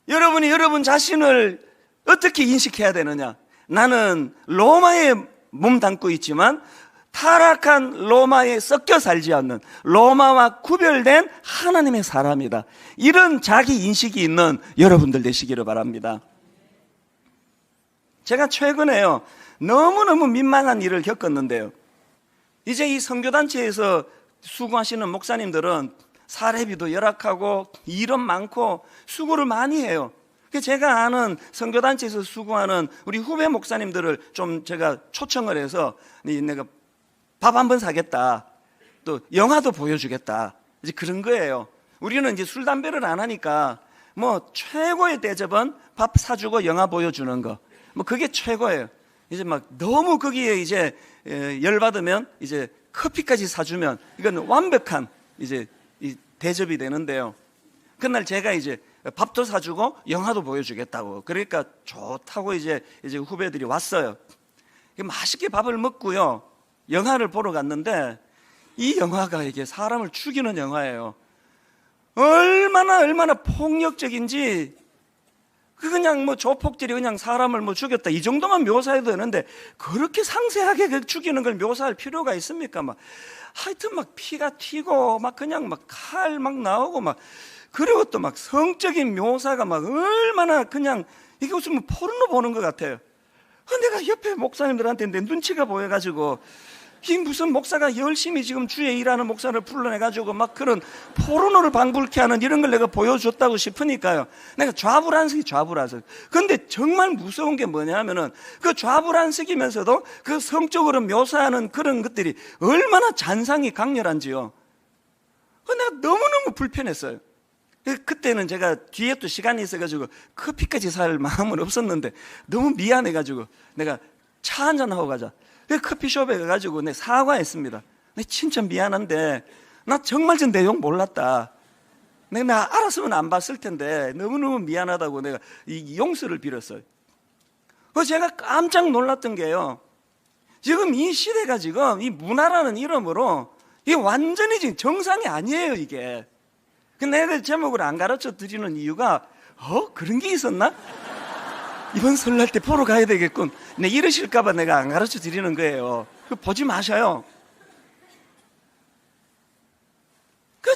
여러분이 여러분 자신을 어떻게 인식해야 되느냐? 나는 로마에 몸 담고 있지만 타락한 로마에 섞여 살지 않는, 로마와 구별된 하나님의 사람이다. 이런 자기 인식이 있는 여러분들 되시기를 바랍니다. 제가 최근에요, 너무너무 민망한 일을 겪었는데요, 이제 이 선교단체에서 수고하시는 목사님들은 사례비도 열악하고 일은 많고 수고를 많이 해요. 제가 아는 선교단체에서 수고하는 우리 후배 목사님들을 좀 제가 초청을 해서 내가 밥 한 번 사겠다, 또 영화도 보여주겠다, 이제 그런 거예요. 우리는 이제 술 담배를 안 하니까 뭐 최고의 대접은 밥 사주고 영화 보여주는 거, 뭐 그게 최고예요. 이제 막 너무 거기에 이제 열받으면 이제 커피까지 사주면 이건 완벽한 이제 이 대접이 되는데요. 그날 제가 이제 밥도 사주고 영화도 보여주겠다고, 그러니까 좋다고 이제 후배들이 왔어요. 맛있게 밥을 먹고요, 영화를 보러 갔는데 이 영화가 이게 사람을 죽이는 영화예요. 얼마나 폭력적인지, 그냥 뭐 조폭들이 그냥 사람을 뭐 죽였다 이 정도만 묘사해도 되는데 그렇게 상세하게 그 죽이는 걸 묘사할 필요가 있습니까? 막 하여튼 막 피가 튀고 막 그냥 막 칼 막 나오고 막, 그리고 또 막 성적인 묘사가 막 얼마나 그냥 이게 무슨 뭐 포르노 보는 것 같아요. 내가 옆에 목사님들한테 내 눈치가 보여가지고, 이 무슨 목사가 열심히 지금 주에 일하는 목사를 불러내가지고 막 그런 포르노를 방불케 하는 이런 걸 내가 보여줬다고 싶으니까요, 내가 좌불안석이 좌불안석. 근데 정말 무서운 게 뭐냐면은 그 좌불안석이면서도 그 성적으로 묘사하는 그런 것들이 얼마나 잔상이 강렬한지요. 내가 너무너무 불편했어요. 그때는 제가 뒤에 또 시간이 있어가지고 커피까지 살 마음은 없었는데 너무 미안해가지고 내가 차 한잔 하고 가자, 커피숍에 가가지고 내 사과했습니다. 내 진짜 미안한데 나 정말 전 내용 몰랐다, 내가 알았으면 안 봤을 텐데 너무너무 미안하다고 내가 이 용서를 빌었어요. 제가 깜짝 놀랐던 게요, 지금 이 시대가 지금 이 문화라는 이름으로 이게 완전히 지금 정상이 아니에요, 이게. 내가 그 제목을 안 가르쳐 드리는 이유가 그런 게 있었나? 이번 설날 때 보러 가야 되겠군, 이러실까봐 내가 안 가르쳐 드리는 거예요. 보지 마셔요.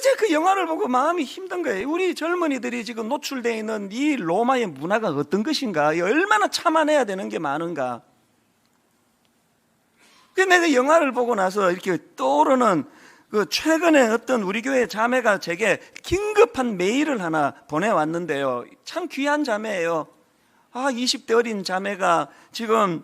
제가 그 영화를 보고 마음이 힘든 거예요. 우리 젊은이들이 지금 노출되어 있는 이 로마의 문화가 어떤 것인가, 얼마나 참아내야 되는 게 많은가. 내가 영화를 보고 나서 이렇게 떠오르는 그 최근에 어떤 우리 교회 자매가 제게 긴급한 메일을 하나 보내왔는데요, 참 귀한 자매예요. 20대 어린 자매가 지금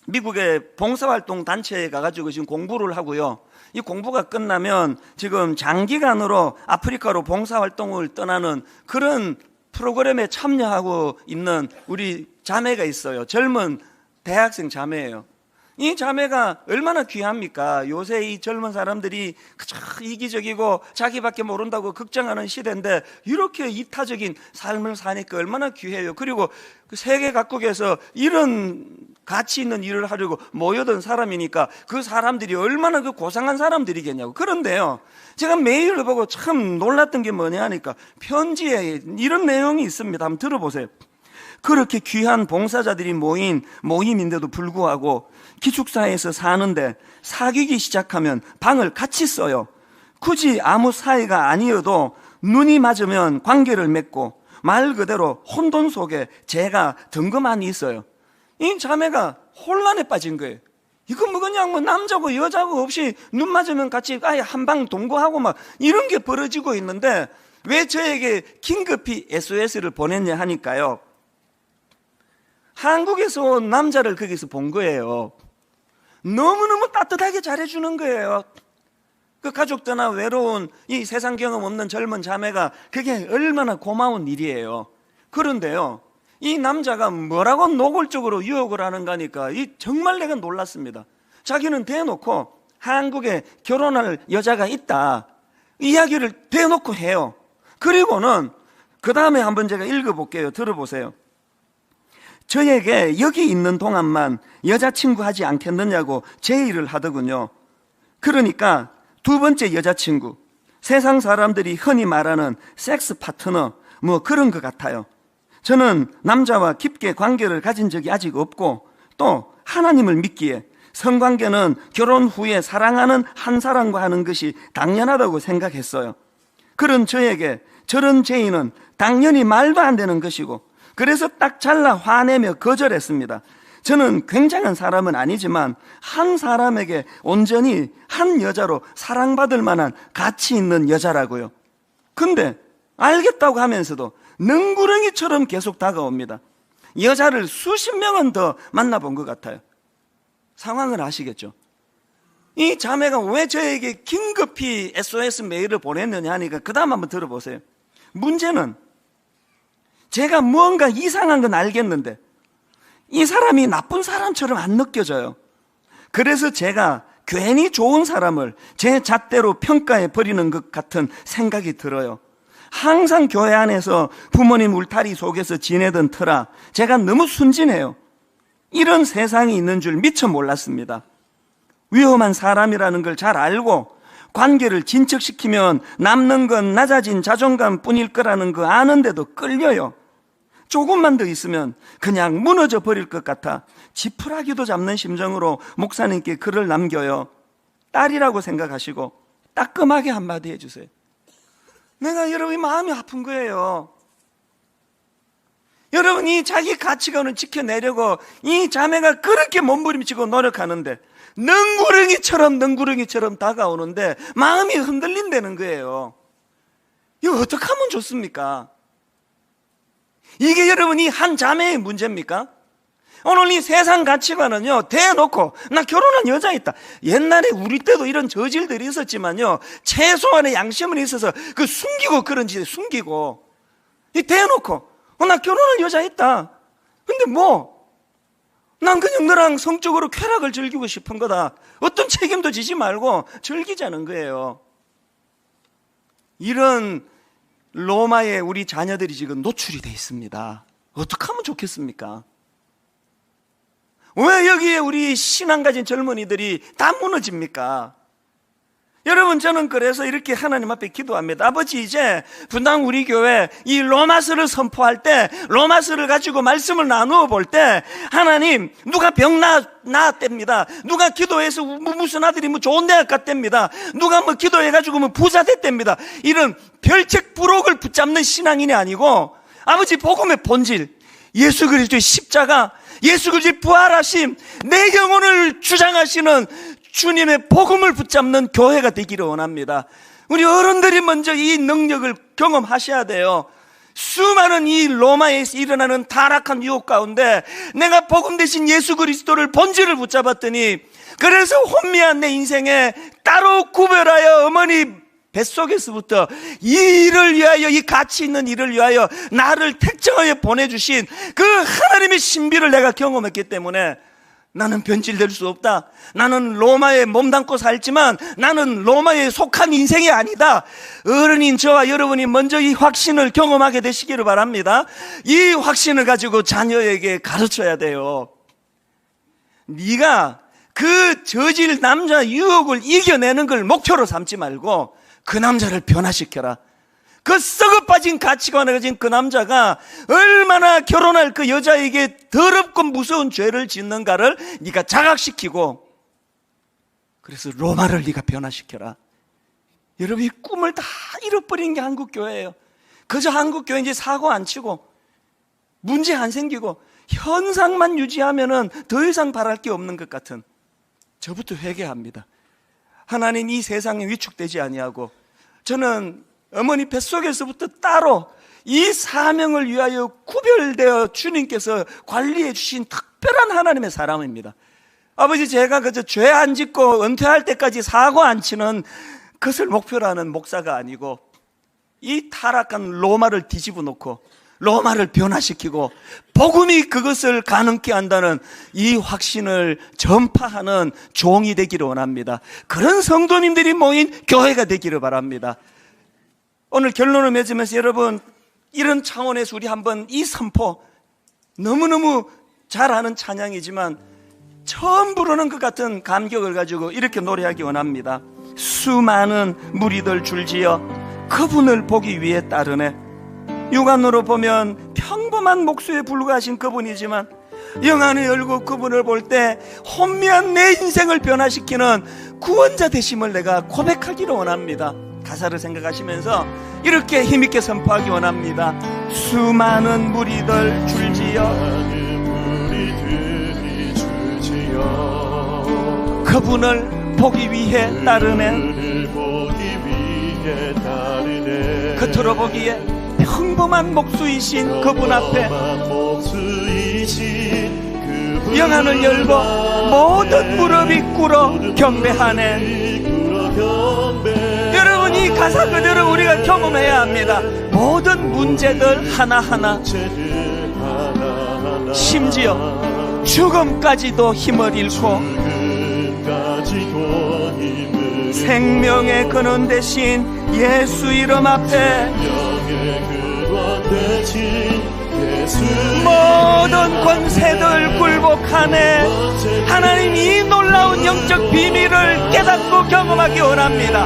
미국의 봉사활동 단체에 가가지고 지금 공부를 하고요, 이 공부가 끝나면 지금 장기간으로 아프리카로 봉사활동을 떠나는 그런 프로그램에 참여하고 있는 우리 자매가 있어요. 젊은 대학생 자매예요. 이 자매가 얼마나 귀합니까? 요새 이 젊은 사람들이 그저 이기적이고 자기밖에 모른다고 걱정하는 시대인데 이렇게 이타적인 삶을 사니까 얼마나 귀해요. 그리고 그 세계 각국에서 이런 가치 있는 일을 하려고 모여든 사람이니까 그 사람들이 얼마나 그 고상한 사람들이겠냐고. 그런데요, 제가 메일을 보고 참 놀랐던 게 뭐냐 하니까 편지에 이런 내용이 있습니다. 한번 들어보세요. 그렇게 귀한 봉사자들이 모인 모임인데도 불구하고 기숙사에서 사는데 사귀기 시작하면 방을 같이 써요. 굳이 아무 사이가 아니어도 눈이 맞으면 관계를 맺고 말 그대로 혼돈 속에 제가 덩그러니 있어요. 이 자매가 혼란에 빠진 거예요. 이거 뭐 그냥 뭐 남자고 여자고 없이 눈 맞으면 같이 아예 한방 동거하고 막 이런 게 벌어지고 있는데 왜 저에게 긴급히 SOS를 보냈냐 하니까요, 한국에서 온 남자를 거기서 본 거예요. 너무너무 따뜻하게 잘해주는 거예요. 그 가족 떠나 외로운 이 세상 경험 없는 젊은 자매가 그게 얼마나 고마운 일이에요. 그런데요, 이 남자가 뭐라고 노골적으로 유혹을 하는가 하니까 정말 내가 놀랐습니다. 자기는 대놓고 한국에 결혼할 여자가 있다 이야기를 대놓고 해요. 그리고는 그 다음에 한번 제가 읽어볼게요. 들어보세요. 저에게 여기 있는 동안만 여자친구 하지 않겠느냐고 제의를 하더군요. 그러니까 두 번째 여자친구, 세상 사람들이 흔히 말하는 섹스 파트너 뭐 그런 것 같아요. 저는 남자와 깊게 관계를 가진 적이 아직 없고 또 하나님을 믿기에 성관계는 결혼 후에 사랑하는 한 사람과 하는 것이 당연하다고 생각했어요. 그런 저에게 저런 제의는 당연히 말도 안 되는 것이고 그래서 딱 잘라 화내며 거절했습니다. 저는 굉장한 사람은 아니지만 한 사람에게 온전히 한 여자로 사랑받을 만한 가치 있는 여자라고요. 근데 알겠다고 하면서도 능구렁이처럼 계속 다가옵니다. 여자를 수십 명은 더 만나본 것 같아요. 상황을 아시겠죠? 이 자매가 왜 저에게 긴급히 SOS 메일을 보냈느냐 하니까 그 다음 한번 들어보세요. 문제는 제가 무언가 이상한 건 알겠는데 이 사람이 나쁜 사람처럼 안 느껴져요. 그래서 제가 괜히 좋은 사람을 제 잣대로 평가해 버리는 것 같은 생각이 들어요. 항상 교회 안에서 부모님 울타리 속에서 지내던 터라 제가 너무 순진해요. 이런 세상이 있는 줄 미처 몰랐습니다. 위험한 사람이라는 걸 잘 알고 관계를 진척시키면 남는 건 낮아진 자존감 뿐일 거라는 거 아는데도 끌려요. 조금만 더 있으면 그냥 무너져 버릴 것 같아 지푸라기도 잡는 심정으로 목사님께 글을 남겨요. 딸이라고 생각하시고 따끔하게 한마디 해주세요. 내가 여러분이 마음이 아픈 거예요. 여러분이 자기 가치관을 지켜내려고 이 자매가 그렇게 몸부림치고 노력하는데 능구렁이처럼 다가오는데 마음이 흔들린다는 거예요. 이거 어떻게 하면 좋습니까? 이게 여러분이 한 자매의 문제입니까? 오늘 이 세상 가치관은요, 대놓고 나 결혼한 여자 있다. 옛날에 우리 때도 이런 저질들이 있었지만요, 최소한의 양심은 있어서 그 숨기고 그런 짓을 숨기고 이 대놓고 나 결혼한 여자 있다. 근데 난 그냥 너랑 성적으로 쾌락을 즐기고 싶은 거다. 어떤 책임도 지지 말고 즐기자는 거예요. 이런 로마에 우리 자녀들이 지금 노출이 돼 있습니다. 어떻게 하면 좋겠습니까? 왜 여기에 우리 신앙 가진 젊은이들이 다 무너집니까? 여러분, 저는 그래서 이렇게 하나님 앞에 기도합니다. 아버지, 이제 분당 우리 교회 이 로마서를 선포할 때, 로마서를 가지고 말씀을 나누어 볼 때, 하나님, 누가 병 나았답니다. 누가 기도해서 무슨 아들이 좋은 대학 갔답니다. 누가 기도해가지고 부자 됐답니다. 이런 별책 부록을 붙잡는 신앙인이 아니고, 아버지 복음의 본질, 예수 그리스도의 십자가, 예수 그리스도의 부활하심, 내 영혼을 주장하시는 주님의 복음을 붙잡는 교회가 되기를 원합니다. 우리 어른들이 먼저 이 능력을 경험하셔야 돼요. 수많은 이 로마에서 일어나는 타락한 유혹 가운데 내가 복음 대신 예수 그리스도를 본질을 붙잡았더니, 그래서 혼미한 내 인생에 따로 구별하여 어머니 뱃속에서부터 이 일을 위하여, 이 가치 있는 일을 위하여 나를 택정하여 보내주신 그 하나님의 신비를 내가 경험했기 때문에 나는 변질될 수 없다. 나는 로마에 몸담고 살지만 나는 로마에 속한 인생이 아니다. 어른인 저와 여러분이 먼저 이 확신을 경험하게 되시기를 바랍니다. 이 확신을 가지고 자녀에게 가르쳐야 돼요. 네가 그 저질 남자 유혹을 이겨내는 걸 목표로 삼지 말고 그 남자를 변화시켜라. 그 썩어 빠진 가치관을 가진 그 남자가 얼마나 결혼할 그 여자에게 더럽고 무서운 죄를 짓는가를 네가 자각시키고, 그래서 로마를 네가 변화시켜라. 여러분, 이 꿈을 다 잃어버린 게 한국교회예요. 그저 한국교회 이제 사고 안 치고 문제 안 생기고 현상만 유지하면은 더 이상 바랄 게 없는 것 같은, 저부터 회개합니다. 하나님, 이 세상에 위축되지 아니하고 저는 어머니 뱃속에서부터 따로 이 사명을 위하여 구별되어 주님께서 관리해 주신 특별한 하나님의 사람입니다. 아버지, 제가 그저 죄 안 짓고 은퇴할 때까지 사고 안 치는 그것을 목표로 하는 목사가 아니고, 이 타락한 로마를 뒤집어 놓고 로마를 변화시키고 복음이 그것을 가능케 한다는 이 확신을 전파하는 종이 되기를 원합니다. 그런 성도님들이 모인 교회가 되기를 바랍니다. 오늘 결론을 맺으면서 여러분, 이런 차원에서 우리 한번 이 선포, 너무너무 잘 아는 찬양이지만 처음 부르는 것 같은 감격을 가지고 이렇게 노래하기 원합니다. 수많은 무리들 줄지어 그분을 보기 위해 따르네. 육안으로 보면 평범한 목수에 불과하신 그분이지만 영안을 열고 그분을 볼 때 혼미한 내 인생을 변화시키는 구원자 되심을 내가 고백하기를 원합니다. 가사를 생각하시면서 이렇게 힘있게 선포하기 원합니다. 수많은 무리들 줄지어 그분을 보기 위해 따르네. 겉으로 보기에 평범한 목수이신 그분 앞에 영안을 열고 모든 무릎이 꿇어 경배하네. 여러분, 이 가사 그대로 우리가 경험해야 합니다. 모든 문제들 하나하나, 심지어 죽음까지도 힘을 잃고 생명의 근원 대신 예수 이름 앞에 모든 권세들 굴복하네. 하나님, 이 놀라운 영적 비밀을 깨닫고 경험하기 원합니다.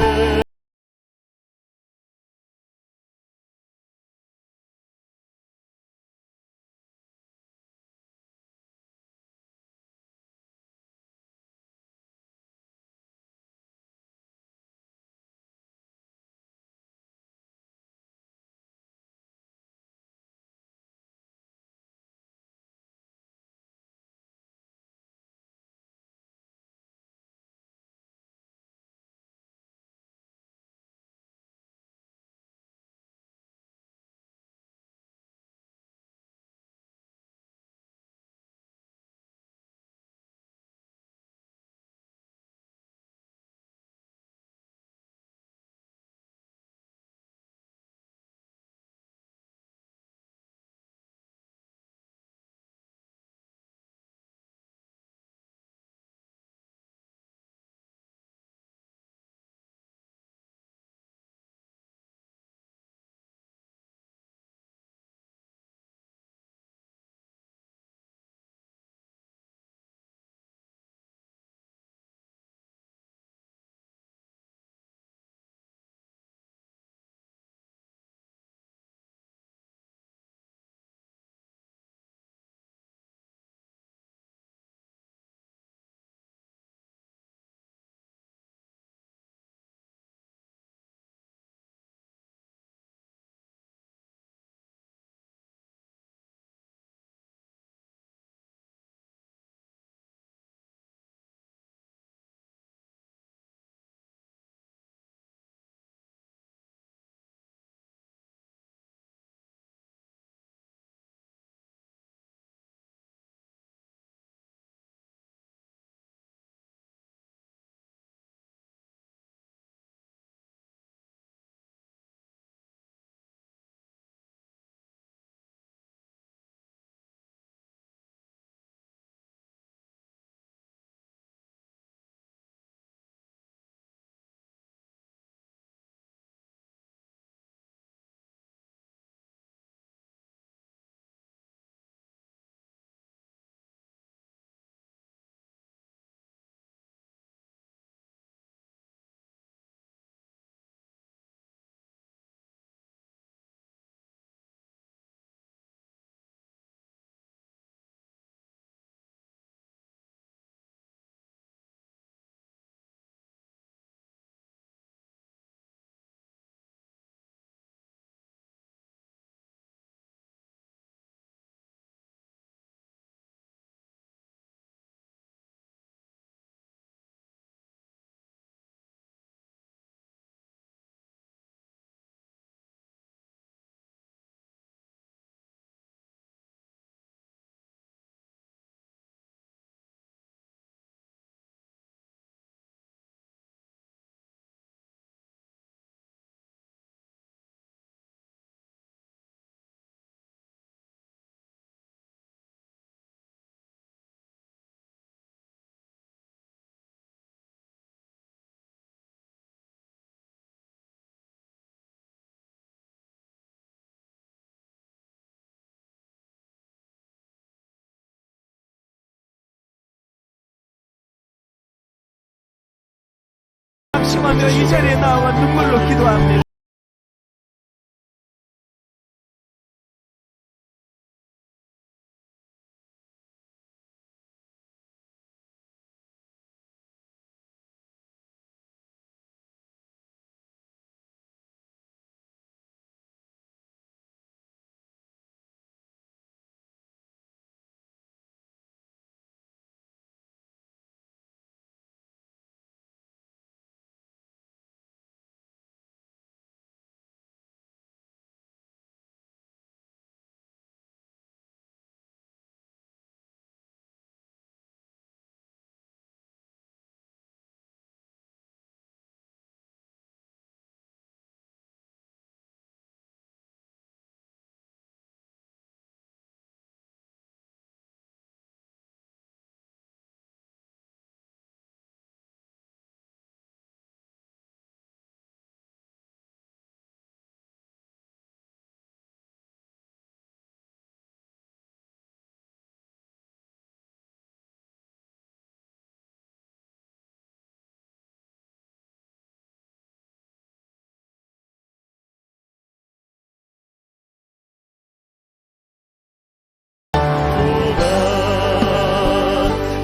찬송하며 이 자리에 나와 눈물로 기도합니다.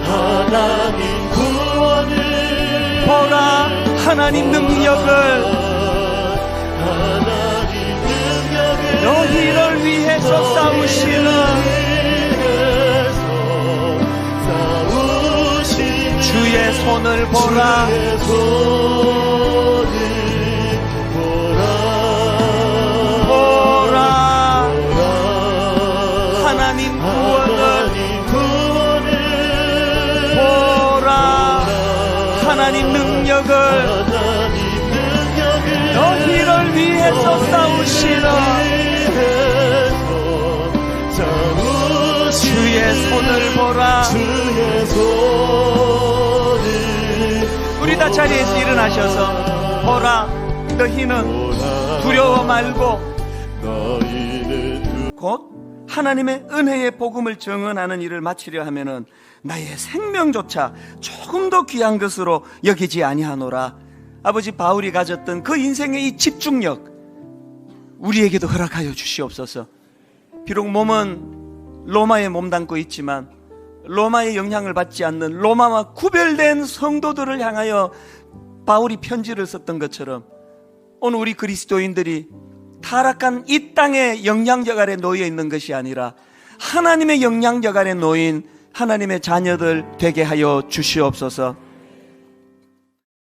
하나님 구원을 보라 하나님 능력을 하나님 능력을 너희를 위해서 싸우시는 싸우신 주의 손을 보라. 주의 손을 보라 하나님 구원을 하나님 구원을 보라 하나님 능력을 하나님 능력을 너희를 위해서 싸우시는 주의 손을 보라. 주의 손을 우리 다 자리에서 일어나셔서 보라 너희는 두려워 말고 너희는 곧 하나님의 은혜의 복음을 증언하는 일을 마치려 하면은 나의 생명조차 조금 더 귀한 것으로 여기지 아니하노라. 아버지 바울이 가졌던 그 인생의 이 집중력 우리에게도 허락하여 주시옵소서. 비록 몸은 로마에 몸담고 있지만 로마의 영향을 받지 않는 로마와 구별된 성도들을 향하여 바울이 편지를 썼던 것처럼 오늘 우리 그리스도인들이 타락한 이 땅의 영향력 아래 놓여 있는 것이 아니라 하나님의 영향력 아래 놓인 하나님의 자녀들 되게 하여 주시옵소서.